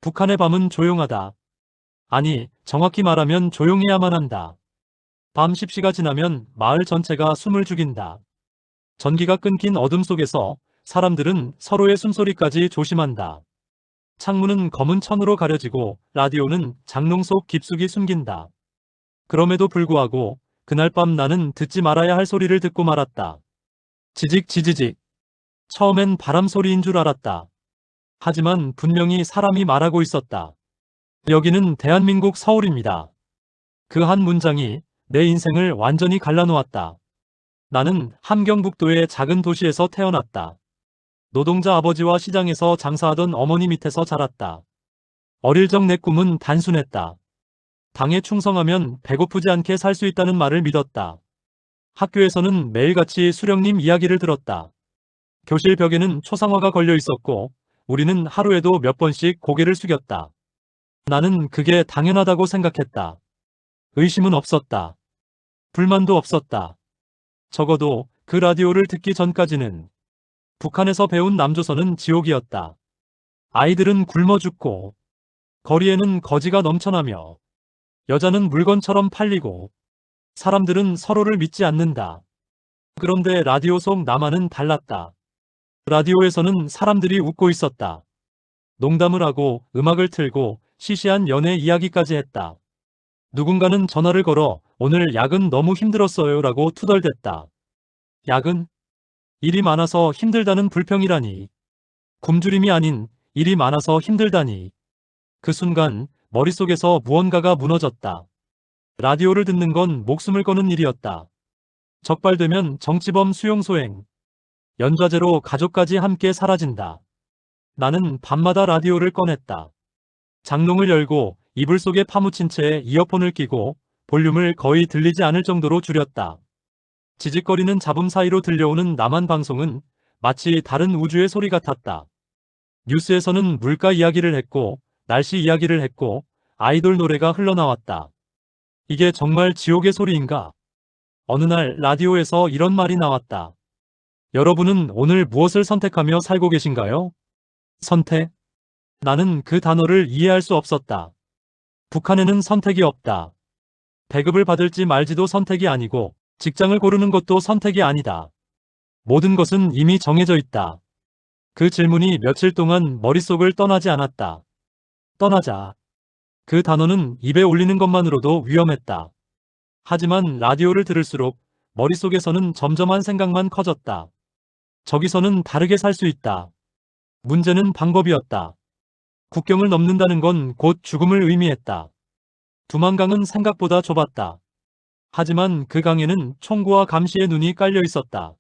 북한의 밤은 조용하다. 아니, 정확히 말하면 조용해야만 한다. 밤 10시가 지나면 마을 전체가 숨을 죽인다. 전기가 끊긴 어둠 속에서 사람들은 서로의 숨소리까지 조심한다. 창문은 검은 천으로 가려지고 라디오는 장롱 속 깊숙이 숨긴다. 그럼에도 불구하고 그날 밤 나는 듣지 말아야 할 소리를 듣고 말았다. 지직 지지직. 처음엔 바람 소리인 줄 알았다. 하지만 분명히 사람이 말하고 있었다. 여기는 대한민국 서울입니다. 그 한 문장이 내 인생을 완전히 갈라놓았다. 나는 함경북도의 작은 도시에서 태어났다. 노동자 아버지와 시장에서 장사하던 어머니 밑에서 자랐다. 어릴 적 내 꿈은 단순했다. 당에 충성하면 배고프지 않게 살 수 있다는 말을 믿었다. 학교에서는 매일같이 수령님 이야기를 들었다. 교실 벽에는 초상화가 걸려 있었고 우리는 하루에도 몇 번씩 고개를 숙였다. 나는 그게 당연하다고 생각했다. 의심은 없었다. 불만도 없었다. 적어도 그 라디오를 듣기 전까지는. 북한에서 배운 남조선은 지옥이었다. 아이들은 굶어 죽고 거리에는 거지가 넘쳐나며 여자는 물건처럼 팔리고 사람들은 서로를 믿지 않는다. 그런데 라디오 속 남한은 달랐다. 라디오에서는 사람들이 웃고 있었다. 농담을 하고 음악을 틀고 시시한 연애 이야기까지 했다. 누군가는 전화를 걸어 오늘 야근 너무 힘들었어요 라고 투덜댔다. 야근? 일이 많아서 힘들다는 불평이라니. 굶주림이 아닌 일이 많아서 힘들다니. 그 순간 머릿속에서 무언가가 무너졌다. 라디오를 듣는 건 목숨을 거는 일이었다. 적발되면 정치범 수용소행. 연좌제로 가족까지 함께 사라진다. 나는 밤마다 라디오를 꺼냈다. 장롱을 열고 이불 속에 파묻힌 채 이어폰을 끼고 볼륨을 거의 들리지 않을 정도로 줄였다. 지직거리는 잡음 사이로 들려오는 남한 방송은 마치 다른 우주의 소리 같았다. 뉴스에서는 물가 이야기를 했고 날씨 이야기를 했고 아이돌 노래가 흘러나왔다. 이게 정말 지옥의 소리인가? 어느 날 라디오에서 이런 말이 나왔다. 여러분은 오늘 무엇을 선택하며 살고 계신가요? 선택? 나는 그 단어를 이해할 수 없었다. 북한에는 선택이 없다. 배급을 받을지 말지도 선택이 아니고 직장을 고르는 것도 선택이 아니다. 모든 것은 이미 정해져 있다. 그 질문이 며칠 동안 머릿속을 떠나지 않았다. 떠나자. 그 단어는 입에 올리는 것만으로도 위험했다. 하지만 라디오를 들을수록 머릿속에서는 점점 한 생각만 커졌다. 저기서는 다르게 살 수 있다. 문제는 방법이었다. 국경을 넘는다는 건 곧 죽음을 의미했다. 두만강은 생각보다 좁았다. 하지만 그 강에는 총구와 감시의 눈이 깔려 있었다.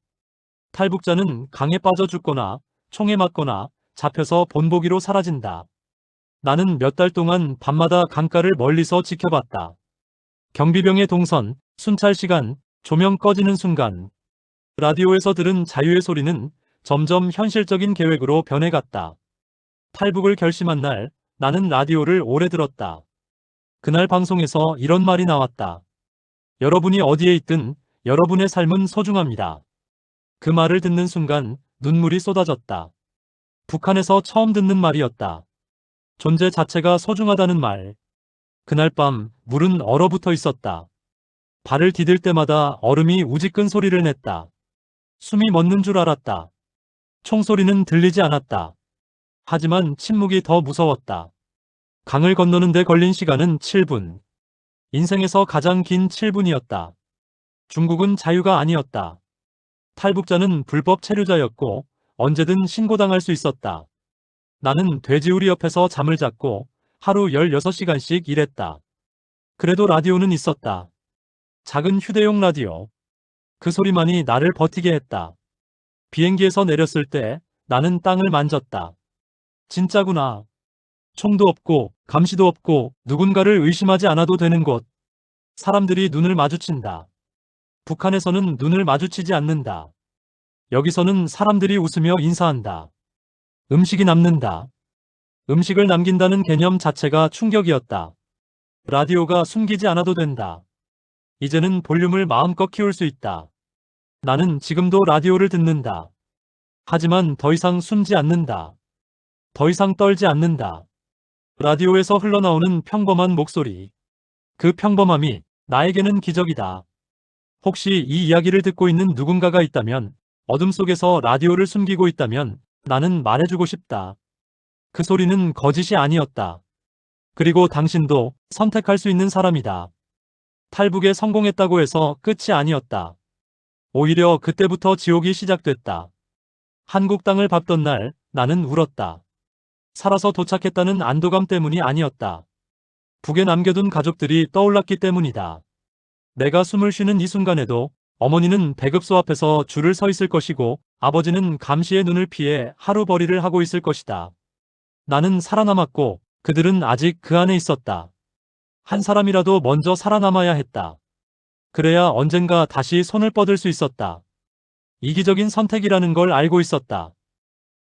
탈북자는 강에 빠져 죽거나 총에 맞거나 잡혀서 본보기로 사라진다. 나는 몇 달 동안 밤마다 강가를 멀리서 지켜봤다. 경비병의 동선, 순찰 시간, 조명 꺼지는 순간 라디오에서 들은 자유의 소리는 점점 현실적인 계획으로 변해갔다. 탈북을 결심한 날 나는 라디오를 오래 들었다. 그날 방송에서 이런 말이 나왔다. 여러분이 어디에 있든 여러분의 삶은 소중합니다. 그 말을 듣는 순간 눈물이 쏟아졌다. 북한에서 처음 듣는 말이었다. 존재 자체가 소중하다는 말. 그날 밤 물은 얼어붙어 있었다. 발을 디딜 때마다 얼음이 우지끈 소리를 냈다. 숨이 멎는 줄 알았다. 총소리는 들리지 않았다. 하지만 침묵이 더 무서웠다. 강을 건너는 데 걸린 시간은 7분. 인생에서 가장 긴 7분이었다. 중국은 자유가 아니었다. 탈북자는 불법 체류자였고 언제든 신고당할 수 있었다. 나는 돼지우리 옆에서 잠을 잤고 하루 16시간씩 일했다. 그래도 라디오는 있었다. 작은 휴대용 라디오. 그 소리만이 나를 버티게 했다. 비행기에서 내렸을 때 나는 땅을 만졌다. 진짜구나. 총도 없고 감시도 없고 누군가를 의심하지 않아도 되는 곳. 사람들이 눈을 마주친다. 북한에서는 눈을 마주치지 않는다. 여기서는 사람들이 웃으며 인사한다. 음식이 남는다. 음식을 남긴다는 개념 자체가 충격이었다. 라디오가 숨기지 않아도 된다. 이제는 볼륨을 마음껏 키울 수 있다. 나는 지금도 라디오를 듣는다. 하지만 더 이상 숨지 않는다. 더 이상 떨지 않는다. 라디오에서 흘러나오는 평범한 목소리. 그 평범함이 나에게는 기적이다. 혹시 이 이야기를 듣고 있는 누군가가 있다면, 어둠 속에서 라디오를 숨기고 있다면 나는 말해주고 싶다. 그 소리는 거짓이 아니었다. 그리고 당신도 선택할 수 있는 사람이다. 탈북에 성공했다고 해서 끝이 아니었다. 오히려 그때부터 지옥이 시작됐다. 한국 땅을 밟던 날 나는 울었다. 살아서 도착했다는 안도감 때문이 아니었다. 북에 남겨둔 가족들이 떠올랐기 때문이다. 내가 숨을 쉬는 이 순간에도 어머니는 배급소 앞에서 줄을 서 있을 것이고 아버지는 감시의 눈을 피해 하루벌이를 하고 있을 것이다. 나는 살아남았고 그들은 아직 그 안에 있었다. 한 사람이라도 먼저 살아남아야 했다. 그래야 언젠가 다시 손을 뻗을 수 있었다. 이기적인 선택이라는 걸 알고 있었다.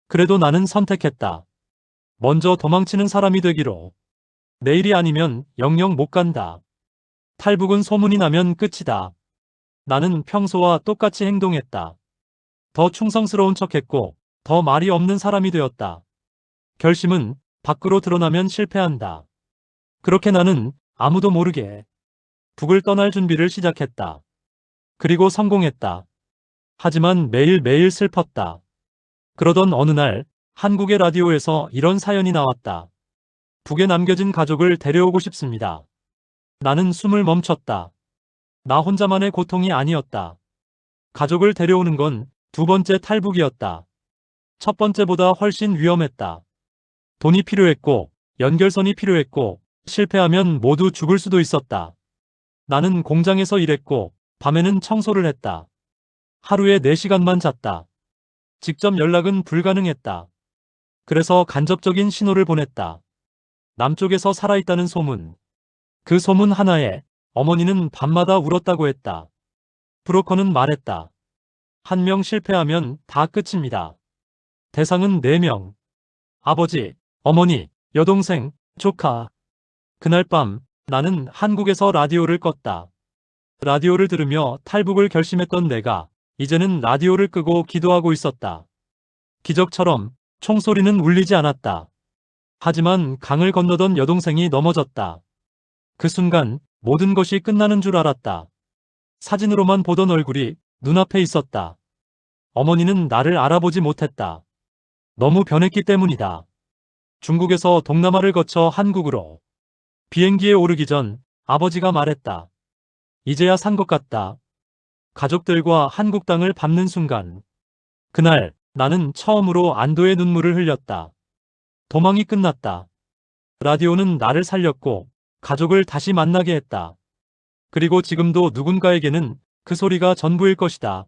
그래도 나는 선택했다. 먼저 도망치는 사람이 되기로. 내일이 아니면 영영 못 간다. 탈북은 소문이 나면 끝이다. 나는 평소와 똑같이 행동했다. 더 충성스러운 척했고 더 말이 없는 사람이 되었다. 결심은 밖으로 드러나면 실패한다. 그렇게 나는 아무도 모르게 북을 떠날 준비를 시작했다. 그리고 성공했다. 하지만 매일매일 슬펐다. 그러던 어느 날 한국의 라디오에서 이런 사연이 나왔다. 북에 남겨진 가족을 데려오고 싶습니다. 나는 숨을 멈췄다. 나 혼자만의 고통이 아니었다. 가족을 데려오는 건 두 번째 탈북이었다. 첫 번째보다 훨씬 위험했다. 돈이 필요했고, 연결선이 필요했고, 실패하면 모두 죽을 수도 있었다. 나는 공장에서 일했고, 밤에는 청소를 했다. 하루에 4시간만 잤다. 직접 연락은 불가능했다. 그래서 간접적인 신호를 보냈다. 남쪽에서 살아있다는 소문. 그 소문 하나에 어머니는 밤마다 울었다고 했다. 브로커는 말했다. 한 명 실패하면 다 끝입니다. 대상은 4명. 아버지, 어머니, 여동생, 조카. 그날 밤 나는 한국에서 라디오를 껐다. 라디오를 들으며 탈북을 결심했던 내가 이제는 라디오를 끄고 기도하고 있었다. 기적처럼 총소리는 울리지 않았다. 하지만 강을 건너던 여동생이 넘어졌다. 그 순간 모든 것이 끝나는 줄 알았다. 사진으로만 보던 얼굴이 눈앞에 있었다. 어머니는 나를 알아보지 못했다. 너무 변했기 때문이다. 중국에서 동남아를 거쳐 한국으로. 비행기에 오르기 전 아버지가 말했다. 이제야 산 것 같다. 가족들과 한국 땅을 밟는 순간. 그날 나는 처음으로 안도의 눈물을 흘렸다. 도망이 끝났다. 라디오는 나를 살렸고 가족을 다시 만나게 했다. 그리고 지금도 누군가에게는 그 소리가 전부일 것이다.